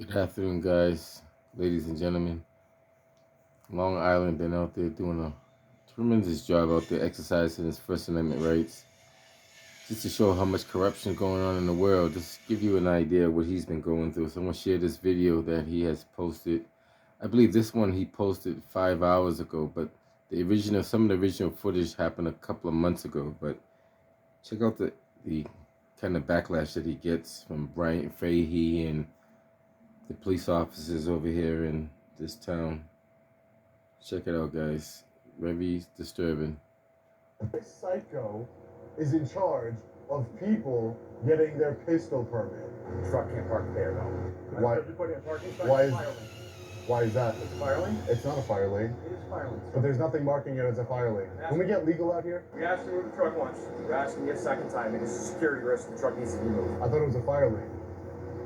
Good afternoon, guys, ladies and gentlemen. Long Island been out there doing a tremendous job out there exercising his First Amendment rights. Just to show how much corruption is going on in the world, just give you an idea of what he's been going through. So I'm going to share this video that he has posted. I believe this one he posted 5 hours ago, but some of the original footage happened a couple of months ago. But check out the kind of backlash that he gets from Brian Fahey and the police officers over here in this town. Check it out, guys. Very disturbing. This psycho is in charge of people getting their pistol permit. Truck can't park there, though. Why? Why is that? It's a fire lane? It's not a fire lane. It is a fire lane. But there's nothing marking it as a fire lane. Can we get legal out here? We asked to move the truck once. We're asking you a second time. It is a security risk. The truck needs to be moved. I thought it was a fire lane.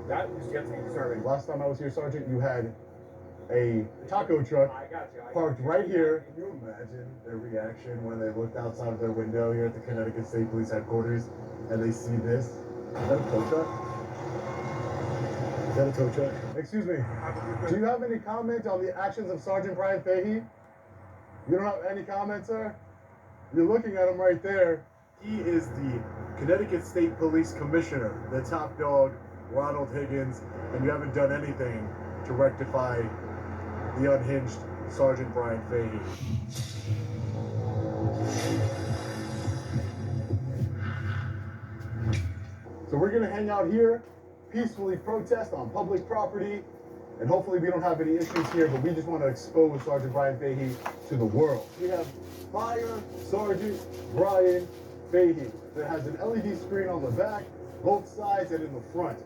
That is yet to be determined. Last time I was here, Sergeant, you had a taco truck I got you. parked right here. Can you imagine their reaction when they looked outside of their window here at the Connecticut State Police Headquarters and they see this? Is that a tow truck? Is that a tow truck? Excuse me. Do you have any comment on the actions of Sergeant Brian Fahey? You don't have any comment, sir? You're looking at him right there. He is the Connecticut State Police Commissioner, the top dog, Ronald Higgins, and you haven't done anything to rectify the unhinged Sergeant Brian Fahey. So we're gonna hang out here, peacefully protest on public property, and hopefully we don't have any issues here, but we just want to expose Sergeant Brian Fahey to the world. We have Fire Sergeant Brian Fahey that has an LED screen on the back, both sides, and in the front.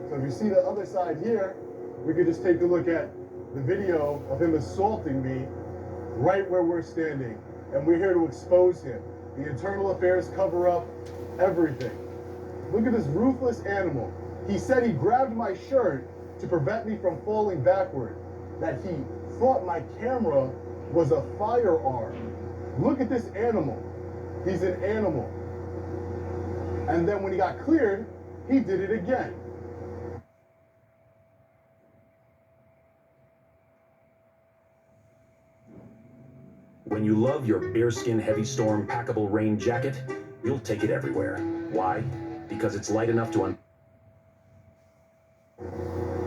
So if you see the other side here, we could just take a look at the video of him assaulting me right where we're standing. And we're here to expose him. The internal affairs cover up everything. Look at this ruthless animal. He said he grabbed my shirt to prevent me from falling backward, that he thought my camera was a firearm. Look at this animal. He's an animal. And then when he got cleared, he did it again. When you love your bearskin heavy storm packable rain jacket, you'll take it everywhere. Why? Because it's light enough to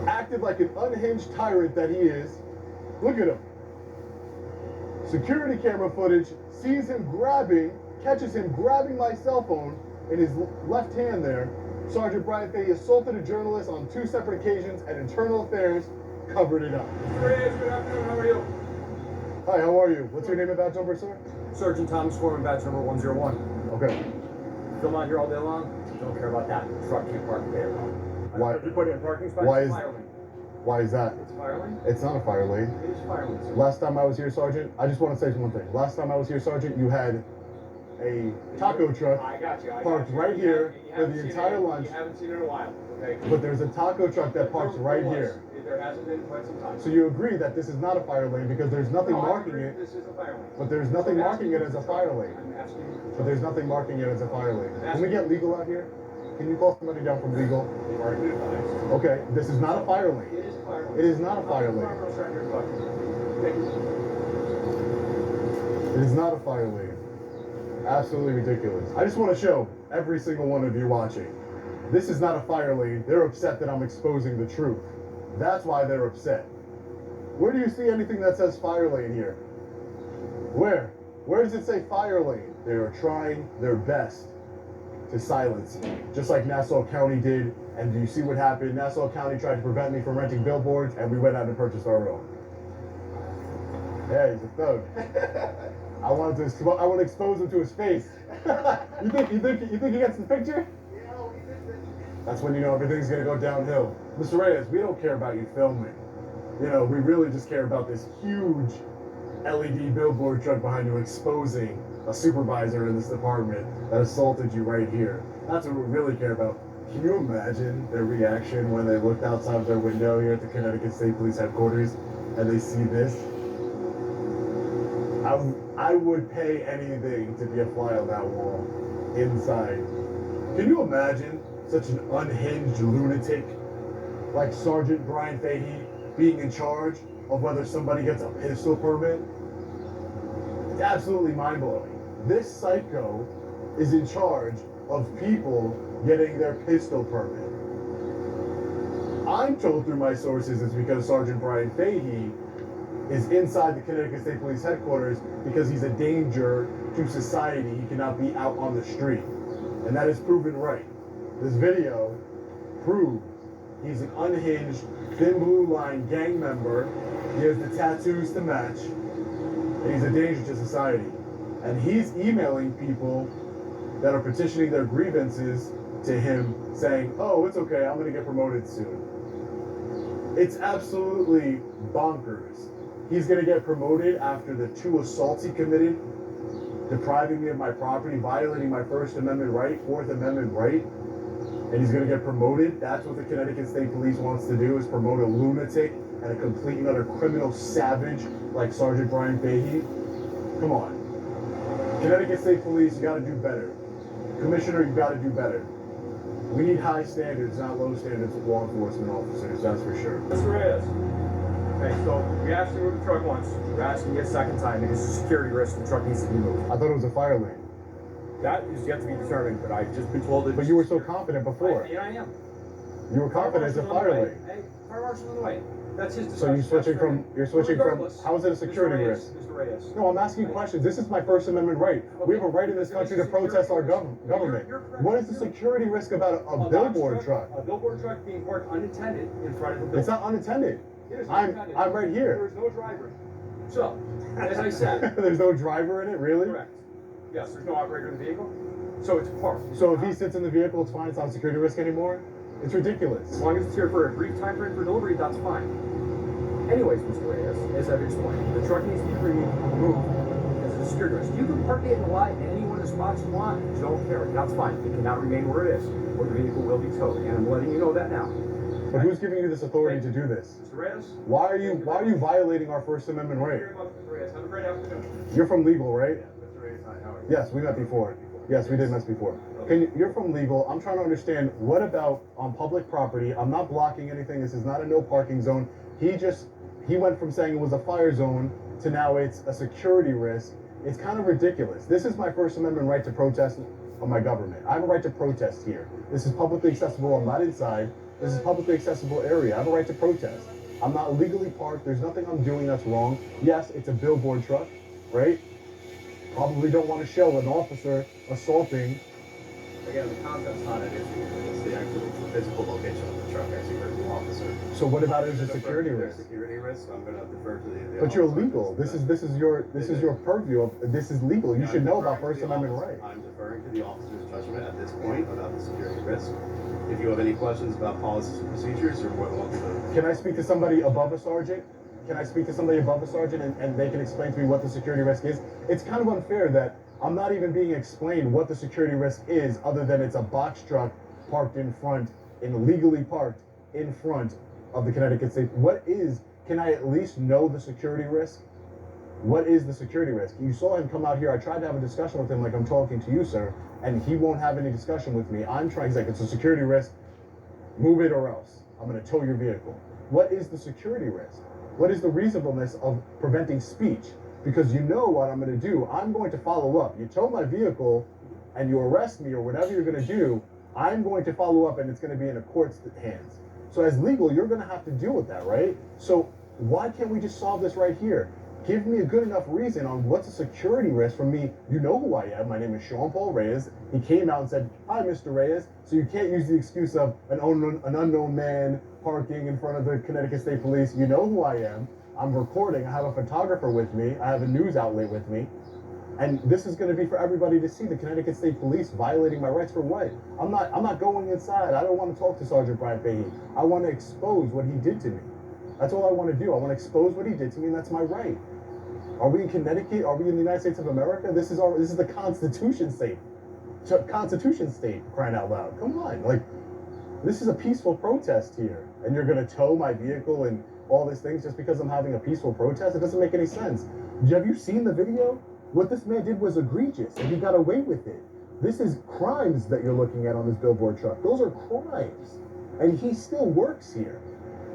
Acted like an unhinged tyrant that he is. Look at him. Security camera footage sees him catches him grabbing my cell phone in his left hand there. Sergeant Brian Fahey assaulted a journalist on 2 separate occasions, and Internal Affairs covered it up. Good afternoon. How are you? Hi, how are you? What's your name and badge number, sir? Sergeant Thomas Foreman, badge number 101. Okay. Film out here all day long. Don't care about that. The truck can't park there, though. Why? If you put it in parking spot, Why it's is- a fire lane. Why is that? It's a fire lane? It's not a fire lane. It is a fire lane, sir. Last time I was here, Sergeant, I just want to say one thing. Last time I was here, Sergeant, you had a taco truck I got you. parked right here for the entire lunch. You haven't seen it in a while, okay? But there's a taco truck that parks right here. There hasn't been quite some time. So you agree that this is not a fire lane because there's nothing No, I marking agree it. This is a fire lane. But there's nothing marking it as a fire lane. I'm asking you. But there's nothing marking it as a fire lane. Can we get legal out here? Can you call somebody down from legal? They've already been advised. Okay, this is not a fire lane. It is a fire lane. It is not a fire lane. It is not a fire lane. Absolutely ridiculous. I just want to show every single one of you watching. This is not a fire lane. They're upset that I'm exposing the truth. That's why they're upset. Where do you see anything that says fire lane here? Where? Where does it say fire lane? They are trying their best to silence me, just like Nassau County did. And do you see what happened? Nassau County tried to prevent me from renting billboards, and we went out and purchased our own. Yeah, he's a thug. I want to expose him to his face. You think he gets the picture? That's when you know everything's gonna go downhill. Mr. Reyes, we don't care about you filming. You know, we really just care about this huge LED billboard truck behind you exposing a supervisor in this department that assaulted you right here. That's what we really care about. Can you imagine their reaction when they looked outside their window here at the Connecticut State Police Headquarters and they see this? I would pay anything to be a fly on that wall inside. Can you imagine such an unhinged lunatic like Sergeant Brian Fahey being in charge of whether somebody gets a pistol permit. It's absolutely mind-blowing. This psycho is in charge of people getting their pistol permit. I'm told through my sources it's because Sergeant Brian Fahey is inside the Connecticut State Police headquarters because he's a danger to society. He cannot be out on the street. And that is proven right. This video proves he's an unhinged, thin blue line gang member. He has the tattoos to match. And he's a danger to society. And he's emailing people that are petitioning their grievances to him saying, oh, it's okay, I'm gonna get promoted soon. It's absolutely bonkers. He's gonna get promoted after the 2 assaults he committed, depriving me of my property, violating my First Amendment right, Fourth Amendment right, and he's gonna get promoted. That's what the Connecticut State Police wants to do, is promote a lunatic and a complete and utter criminal savage like Sergeant Brian Fahey. Come on. Connecticut State Police, you gotta do better. Commissioner, you gotta do better. We need high standards, not low standards with law enforcement officers, that's for sure. Mr. Reyes. Okay, so we asked you to move the truck once. We're asking you a second time because it's a security risk. The truck needs to be moved. I thought it was a fire lane. That is yet to be determined, but I've just been told that. But you were so confident before. Yeah, I am. You were confident it's a fire lane. Hey, fire marshal's on the way. That's his So you're switching from, how is it a security risk? Mr. Reyes. No, I'm asking questions. This is my First Amendment right. We have a right in this country to protest our government. What is the security risk about a billboard truck? A billboard truck being parked unattended in front of the building. It's not unattended. It is I'm unattended. right here. There is no driver. So, as I said. There's no driver in it, really? Correct. Yes, there's no operator in the vehicle. So it's parked. So if he sits in the vehicle, it's fine. It's not a security risk anymore? It's ridiculous. As long as it's here for a brief time frame for delivery, that's fine. Anyways, Mr. Reyes, as I've explained, the truck needs to be removed as a security risk. You can park it in the lot in any one of the spots you want. Don't care. That's fine. It cannot remain where it is, or the vehicle will be towed. And I'm letting you know that now. But who's giving you this authority to do this? Mr. Reyes? Why are you violating our First Amendment right? Mr. Reyes, have a great afternoon. You're from legal, right? Mr. Reyes, hi, how are you? Yes, we met before. Yes, we did met before. You're from legal. I'm trying to understand, what about on public property? I'm not blocking anything. This is not a no parking zone. He went from saying it was a fire zone to now it's a security risk. It's kind of ridiculous. This is my First Amendment right to protest on my government. I have a right to protest here. This is publicly accessible. I'm not inside. This is publicly accessible area. I have a right to protest. I'm not illegally parked. There's nothing I'm doing that's wrong. Yes, it's a billboard truck, right? Probably don't want to show an officer assaulting. Again, the content's not an issue. It's the actual physical location of the truck, as you heard the officer. So what about it as a security risk? Security risk. I'm going to defer to the. But you're legal. This is your purview. This is legal. You should know about First Amendment rights. I'm deferring to the officer's judgment at this point about the security risk. If you have any questions about policies and procedures, you're more than welcome to. Can I speak to somebody above a sergeant? Can I speak to somebody above a sergeant and they can explain to me what the security risk is? It's kind of unfair that I'm not even being explained what the security risk is, other than it's a box truck parked in front, illegally parked in front of the Connecticut State. Can I at least know the security risk? What is the security risk? You saw him come out here. I tried to have a discussion with him like I'm talking to you, sir, and he won't have any discussion with me. He's like, it's a security risk. Move it or else. I'm going to tow your vehicle. What is the security risk? What is the reasonableness of preventing speech? Because you know what I'm going to do. I'm going to follow up. You tow my vehicle and you arrest me or whatever you're going to do, I'm going to follow up and it's going to be in a court's hands. So as legal, you're going to have to deal with that, right? So why can't we just solve this right here? Give me a good enough reason on what's a security risk from me. You know who I am. My name is Sean Paul Reyes. He came out and said, hi, Mr. Reyes. So you can't use the excuse of an unknown man parking in front of the Connecticut State Police. You know who I am. I'm recording. I have a photographer with me. I have a news outlet with me. And this is going to be for everybody to see. The Connecticut State Police violating my rights for what? I'm not going inside. I don't want to talk to Sergeant Brian Fahey. I want to expose what he did to me. That's all I want to do. I want to expose what he did to me, and that's my right. Are we in Connecticut? Are we in the United States of America? This is the Constitution state. Constitution state, crying out loud. Come on, like, this is a peaceful protest here, and you're gonna tow my vehicle and all these things just because I'm having a peaceful protest? It doesn't make any sense. Have you seen the video? What this man did was egregious, and he got away with it. This is crimes that you're looking at on this billboard truck. Those are crimes. and he still works here.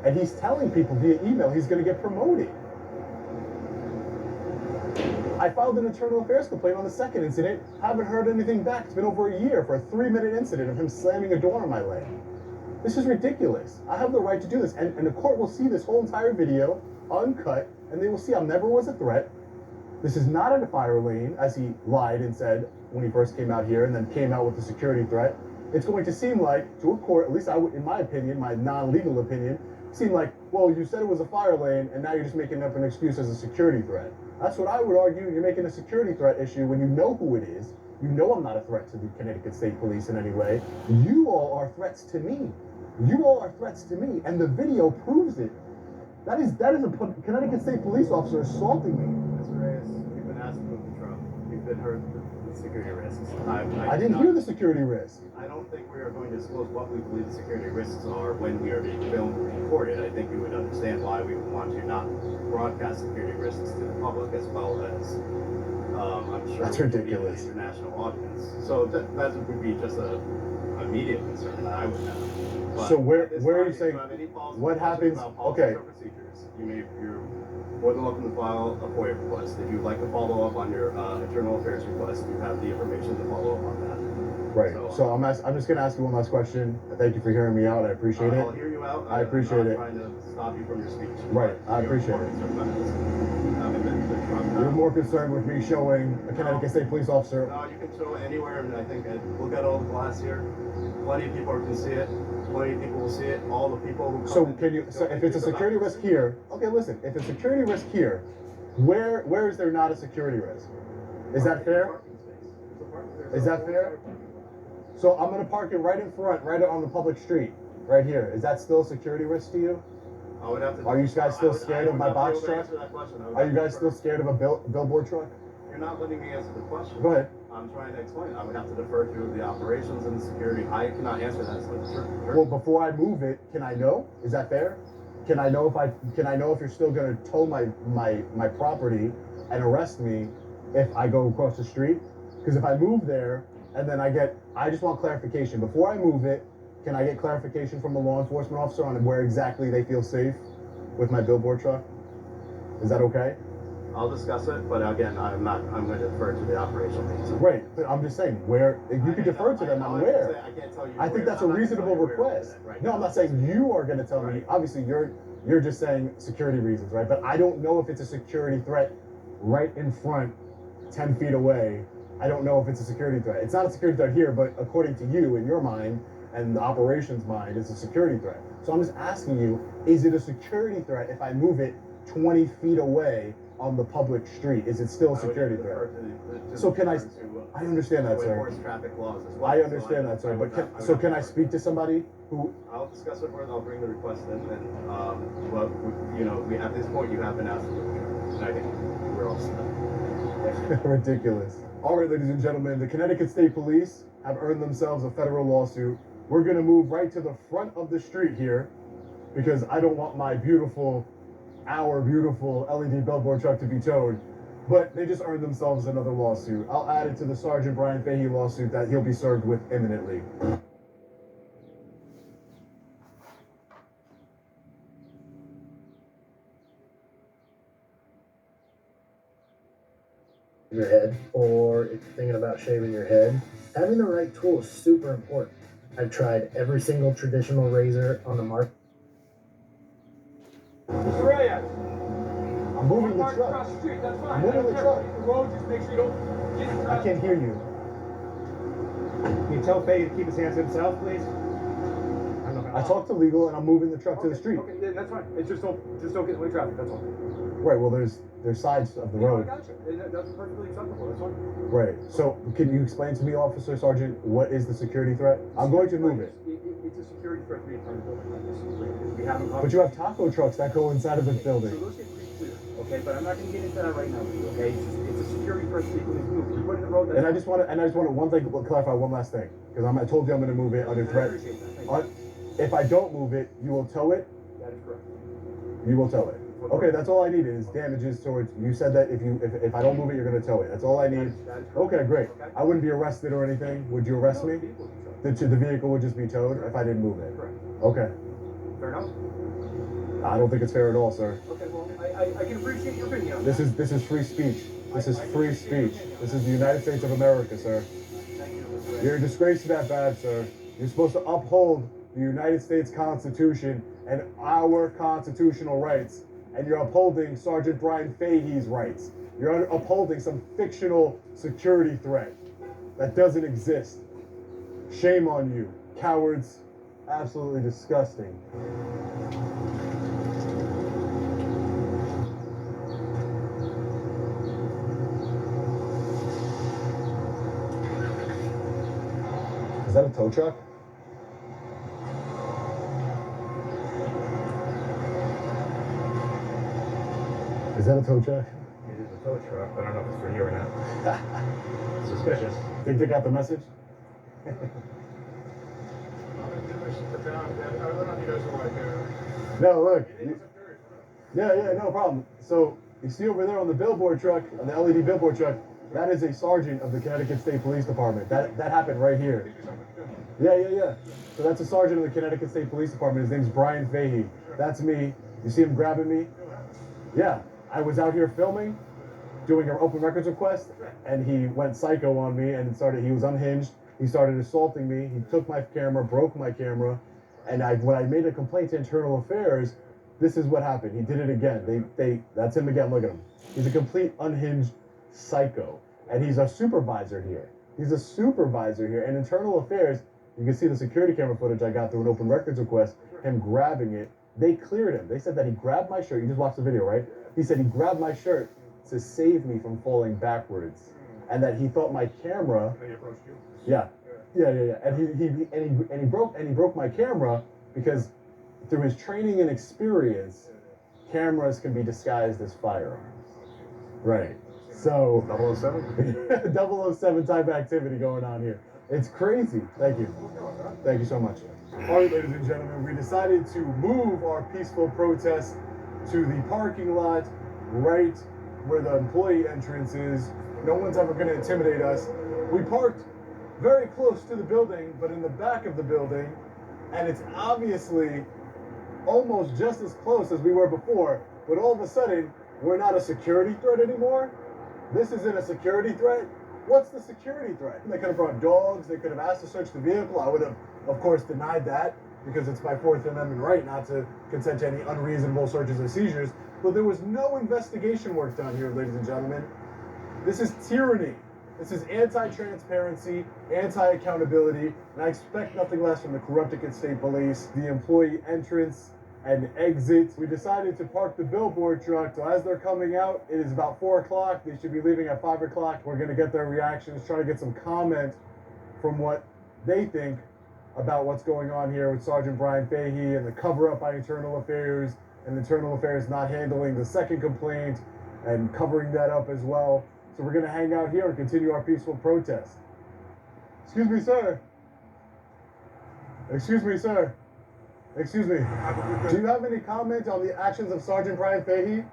And he's telling people via email he's going to get promoted. I filed an internal affairs complaint on the second incident. Haven't heard anything back. It's been over a year for a 3-minute incident of him slamming a door on my leg. This is ridiculous. I have the right to do this. And the court will see this whole entire video uncut, and they will see I never was a threat. This is not a fire lane, as he lied and said when he first came out here and then came out with a security threat. It's going to seem like, to a court, at least I would, in my opinion, my non-legal opinion, seem like, well, you said it was a fire lane, and now you're just making up an excuse as a security threat. That's what I would argue. You're making a security threat issue when you know who it is. You know I'm not a threat to the Connecticut State Police in any way. You all are threats to me. You all are threats to me, and the video proves it. That is a Connecticut State Police officer assaulting me. Mr. Reyes, you've been asked to move the truck. You've been heard the security risks. I didn't hear the security risk. I don't think we are going to disclose what we believe the security risks are when we are being filmed and recorded. I think you would understand why we would want to not broadcast security risks to the public, as well as I'm sure That's ridiculous. An international audience. So that would be just a immediate concern that I would have. But So where at this are time, you saying? if have any policy What questions happens? about policies Okay. or procedures, you're more than welcome to file a FOIA request. If you'd like to follow up on your internal affairs request, you have the information to follow up on that. Right. So I'm just going to ask you one last question. Thank you for hearing me out. I appreciate I'll it. hear you out. I appreciate it. I'm not trying to stop you from your speech. Right, I appreciate it. You're more concerned with me showing a Connecticut State Police officer. No, you can show it anywhere, and I think, look at all the glass here. Plenty of people can see it. Plenty of people will see it. All the people who come So in, can you? So if it's a security risk here, okay, listen. If it's a security risk here, where is there not a security risk? Is that fair? Is that fair? So I'm gonna park it right in front, right on the public street, right here. Is that still a security risk to you? I would have to. Are you guys still I would scared of my not be box able to truck? answer that question. I would Are have you to guys defer. still scared of a billboard truck? You're not letting me answer the question. Go ahead. I'm trying to explain. I would have to defer to the operations and the security. I cannot answer that. So Well, before I move it, can I know? Is that fair? Can I know if you're still gonna tow my property and arrest me if I go across the street? Because if I move there and then I just want clarification. Before I move it, can I get clarification from a law enforcement officer on where exactly they feel safe with my billboard truck? Is that okay? I'll discuss it, but again, I'm going to defer to the operational team. Right, but I'm just saying, where, if you could defer to them on where. I can't tell you. I think that's a reasonable request. No, I'm not saying you are going to tell me. Obviously, you're just saying security reasons, right? But I don't know if it's a security threat right in front, 10 feet away. I don't know if it's a security threat. It's not a security threat here, but according to you, in your mind, and the operations mind, it's a security threat. So I'm just asking you, is it a security threat if I move it 20 feet away on the public street? Is it still a security threat? So can I understand that, sir. Traffic laws as well. I understand that, sir. But can I speak to somebody who? I'll discuss it further. I'll bring the request in, and but we at this point you have been asked, and I think we're all set. Ridiculous. All right, ladies and gentlemen, the Connecticut State Police have earned themselves a federal lawsuit. We're gonna move right to the front of the street here because I don't want my beautiful LED billboard truck to be towed. But they just earned themselves another lawsuit. I'll add it to the Sergeant Brian Fahey lawsuit that he'll be served with imminently. Your head, or if you're thinking about shaving your head, having the right tool is super important. I've tried every single traditional razor on the market. Reyes, I'm moving the park truck. across the street, that's I'm fine. moving the truck. The road, just make sure you don't get in I traffic. can't hear you. Can you tell Faye to keep his hands to himself, please? I talked to legal and I'm moving the truck to the street. Okay, yeah, that's fine. It's just don't get in the way of traffic, that's all. Right, well there's sides of the Yeah, I road. got you. And that's perfectly acceptable, that's fine. Right. So can you explain to me, Officer Sergeant, what is the security threat? I'm going to move it. It's a security threat to the entire building like this. We haven't. But you have taco trucks that go inside of the So building. those get pretty clear, okay? But I'm not gonna get into that right now with you, okay? It's a security threat to people who move. You put it in the road, that's And I just want to one thing, clarify one last thing. Because I told you I'm going to move it under I threat. appreciate that. Thank you. If I don't move it, you will tow it? That is correct. You will tow it. Okay, that's all I needed is damages towards, you said that if I don't move it, you're going to tow it. That's all I need. That is correct. Okay, great. Okay. I wouldn't be arrested or anything. Would you arrest me? People do so. The vehicle would just be towed if I didn't move it. Correct. Okay. Fair enough? I don't think it's fair at all, sir. Okay, well, I can appreciate your opinion on This that. is free speech. This is I can free appreciate your speech. opinion on This that. is the United States of America, sir. Thank you, Mr. Reyes. You're a disgrace to that badge, sir. You're supposed to uphold the United States Constitution and our constitutional rights, and you're upholding Sergeant Brian Fahey's rights. You're upholding some fictional security threat that doesn't exist. Shame on you, cowards. Absolutely disgusting. Is that a tow truck? Is that a tow truck? It is a tow truck, but I don't know if it's for you or not. Suspicious. Think they got the message? No, look. Yeah, no problem. So you see over there on the billboard truck, on the LED billboard truck, that is a sergeant of the Connecticut State Police Department. That happened right here. Yeah. So that's a sergeant of the Connecticut State Police Department. His name's Brian Fahey. That's me. You see him grabbing me? Yeah. I was out here filming, doing an open records request, and he went psycho on me and he was unhinged. He started assaulting me. He took my camera, broke my camera, and when I made a complaint to Internal Affairs, this is what happened. He did it again. That's him again. Look at him. He's a complete unhinged psycho, and he's a supervisor here. He's a supervisor here. And Internal Affairs, you can see the security camera footage I got through an open records request, him grabbing it. They cleared him. They said that he grabbed my shirt. You just watched the video, right? He said he grabbed my shirt to save me from falling backwards, and that he thought my camera. Yeah. And he broke my camera because through his training and experience, cameras can be disguised as firearms. Right. So 007? 007 type activity going on here. It's crazy. Thank you. Thank you so much. All right, ladies and gentlemen, we decided to move our peaceful protest to the parking lot right where the employee entrance is. No one's ever going to intimidate us. We parked very close to the building, but in the back of the building, and it's obviously almost just as close as we were before, but all of a sudden, we're not a security threat anymore. This isn't a security threat. What's the security threat? They could have brought dogs, they could have asked to search the vehicle. I would have, of course, denied that because it's my Fourth Amendment right not to consent to any unreasonable searches or seizures. But there was no investigation work done here, ladies and gentlemen. This is tyranny. This is anti-transparency, anti-accountability, and I expect nothing less from the Connecticut State Police. The employee entrance and exit. We decided to park the billboard truck, so as they're coming out, it is about 4 o'clock. They should be leaving at 5 o'clock. We're gonna get their reactions, try to get some comment from what they think about what's going on here with Sergeant Brian Fahey and the cover-up by Internal Affairs, and Internal Affairs not handling the second complaint and covering that up as well. So we're gonna hang out here and continue our peaceful protest. Excuse me, sir. Excuse me, sir. Excuse me. Do you have any comment on the actions of Sergeant Brian Fahey?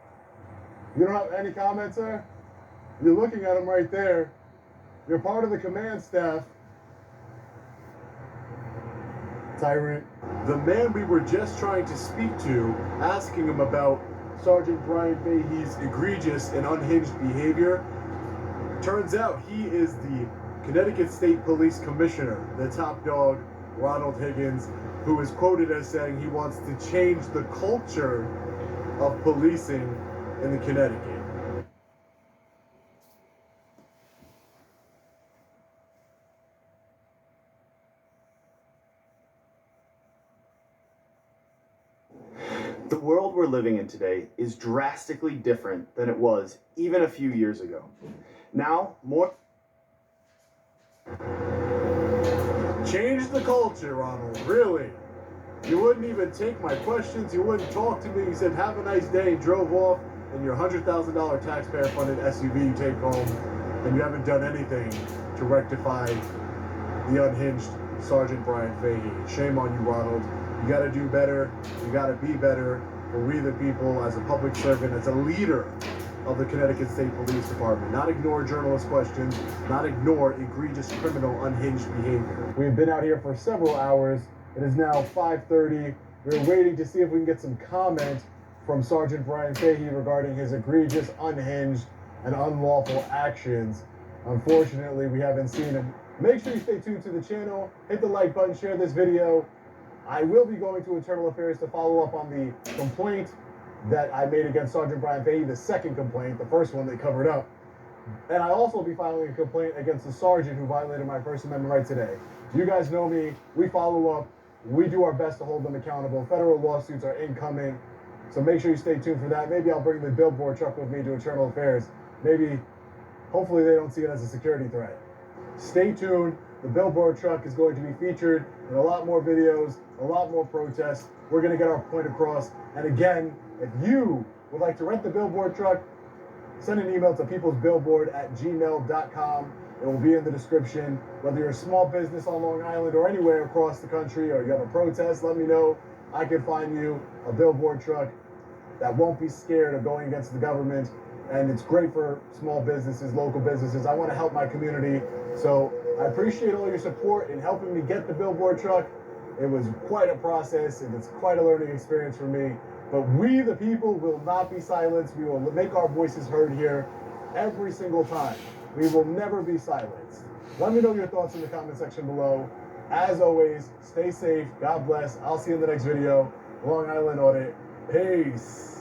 You don't have any comment, sir? You're looking at him right there. You're part of the command staff. Tyrant. The man we were just trying to speak to, asking him about Sergeant Brian Fahey's egregious and unhinged behavior, turns out he is the Connecticut State Police Commissioner, the top dog, Ronald Higgins, who is quoted as saying he wants to change the culture of policing in the Connecticut. The world we're living in today is drastically different than it was even a few years ago. Now, more... Change the culture, Ronald, really. You wouldn't even take my questions, you wouldn't talk to me, you said have a nice day and drove off in your $100,000 taxpayer-funded SUV you take home, and you haven't done anything to rectify the unhinged Sergeant Brian Fahey. Shame on you, Ronald. You gotta do better, you gotta be better, for we the people, as a public servant, as a leader of the Connecticut State Police Department. Not ignore journalist questions, not ignore egregious criminal unhinged behavior. We've been out here for several hours. It is now 5:30. We're waiting to see if we can get some comment from Sergeant Brian Fahey regarding his egregious, unhinged, and unlawful actions. Unfortunately, we haven't seen him. Make sure you stay tuned to the channel, hit the like button, share this video. I will be going to Internal Affairs to follow up on the complaint that I made against Sergeant Brian Fahey, the second complaint, the first one they covered up. And I also will be filing a complaint against the sergeant who violated my First Amendment right today. You guys know me, we follow up, we do our best to hold them accountable. Federal lawsuits are incoming, so make sure you stay tuned for that. Maybe I'll bring the billboard truck with me to Internal Affairs. Maybe, hopefully they don't see it as a security threat. Stay tuned, the billboard truck is going to be featured in a lot more videos, a lot more protests. We're gonna get our point across. And again, if you would like to rent the billboard truck, send an email to peoplesbillboard@gmail.com. It will be in the description. Whether you're a small business on Long Island or anywhere across the country, or you have a protest, let me know. I can find you a billboard truck that won't be scared of going against the government. And it's great for small businesses, local businesses. I want to help my community. So I appreciate all your support in helping me get the billboard truck. It was quite a process, and it's quite a learning experience for me. But we, the people, will not be silenced. We will make our voices heard here every single time. We will never be silenced. Let me know your thoughts in the comment section below. As always, stay safe. God bless. I'll see you in the next video. Long Island Audit. Peace.